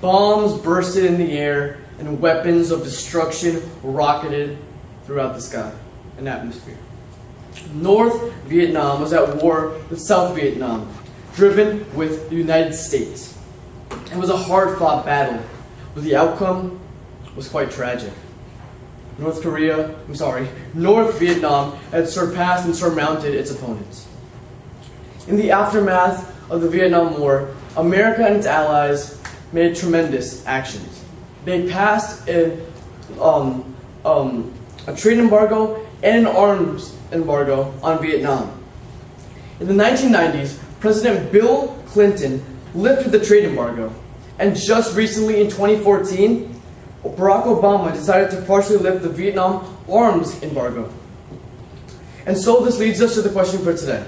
bombs bursted in the air and weapons of destruction rocketed throughout the sky and atmosphere. North Vietnam was at war with South Vietnam, driven with the United States. It was a hard-fought battle, but the outcome was quite tragic. North Vietnam had surpassed and surmounted its opponents. In the aftermath of the Vietnam War, America and its allies made tremendous actions. They passed a trade embargo and an arms embargo on Vietnam. In the 1990s, President Bill Clinton lifted the trade embargo, and just recently in 2014, Barack Obama decided to partially lift the Vietnam arms embargo. And so this leads us to the question for today.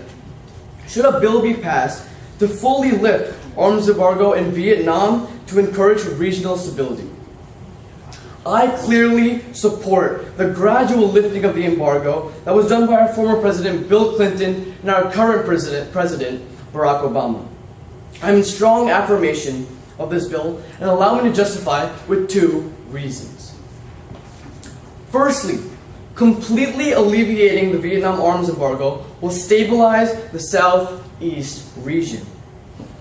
Should a bill be passed to fully lift arms embargo in Vietnam to encourage regional stability? I clearly support the gradual lifting of the embargo that was done by our former President Bill Clinton and our current President Barack Obama. I'm in strong affirmation of this bill and allow me to justify with two reasons. Firstly, completely alleviating the Vietnam arms embargo will stabilize the Southeast region.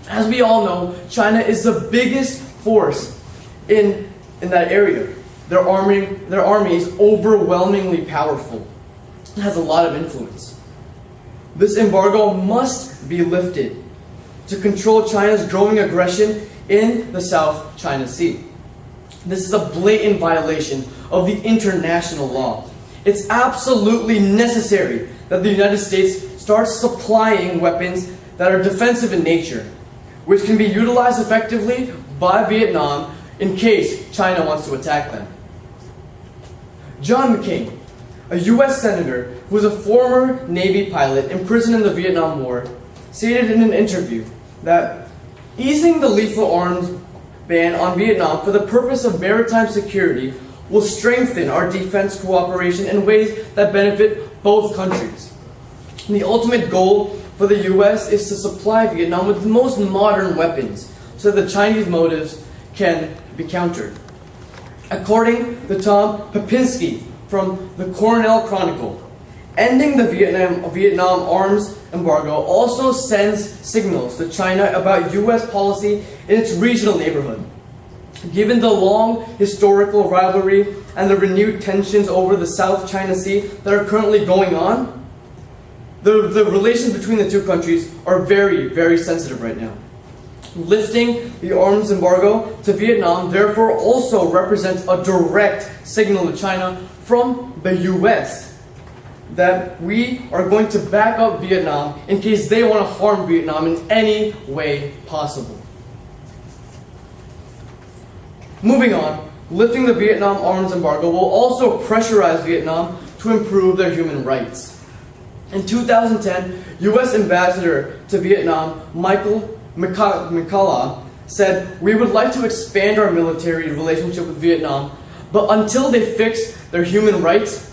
As we all know, China is the biggest force in that area. Their army is overwhelmingly powerful. It has a lot of influence. This embargo must be lifted to control China's growing aggression in the South China Sea. This is a blatant violation of the international law. It's absolutely necessary that the United States starts supplying weapons that are defensive in nature, which can be utilized effectively by Vietnam in case China wants to attack them. John McCain, a U.S. senator who was a former Navy pilot imprisoned in the Vietnam War, stated in an interview that easing the lethal arms ban on Vietnam for the purpose of maritime security will strengthen our defense cooperation in ways that benefit both countries. And the ultimate goal for the U.S. is to supply Vietnam with the most modern weapons so that the Chinese motives can be countered. According to Tom Popinski from the Cornell Chronicle, ending the Vietnam arms embargo also sends signals to China about U.S. policy in its regional neighborhood. Given the long historical rivalry and the renewed tensions over the South China Sea that are currently going on, the relations between the two countries are very, very sensitive right now. Lifting the arms embargo to Vietnam therefore also represents a direct signal to China from the U.S. that we are going to back up Vietnam in case they want to harm Vietnam in any way possible. Moving on, lifting the Vietnam arms embargo will also pressurize Vietnam to improve their human rights. In 2010, U.S. Ambassador to Vietnam, Michael McCullough, said, "We would like to expand our military relationship with Vietnam, but until they fix their human rights,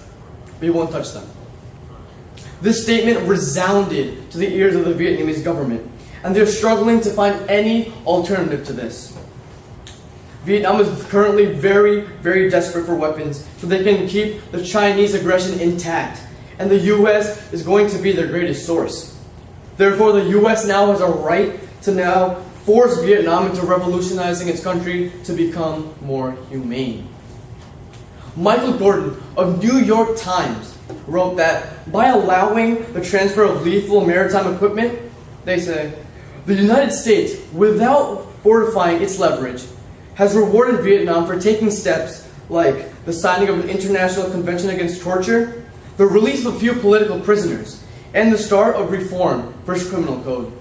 we won't touch them." This statement resounded to the ears of the Vietnamese government, and they're struggling to find any alternative to this. Vietnam is currently very, very desperate for weapons so they can keep the Chinese aggression intact, and the U.S. is going to be their greatest source. Therefore, the U.S. now has a right to now force Vietnam into revolutionizing its country to become more humane. Michael Gordon of New York Times wrote that by allowing the transfer of lethal maritime equipment, they say, the United States, without fortifying its leverage, has rewarded Vietnam for taking steps like the signing of an international convention against torture, the release of a few political prisoners, and the start of reform for its criminal code.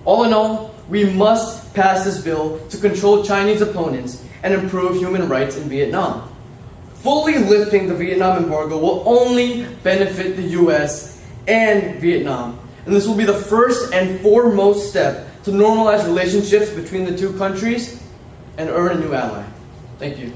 All in all, we must pass this bill to control Chinese opponents and improve human rights in Vietnam. Fully lifting the Vietnam embargo will only benefit the U.S. and Vietnam, and this will be the first and foremost step to normalize relationships between the two countries and earn a new ally. Thank you.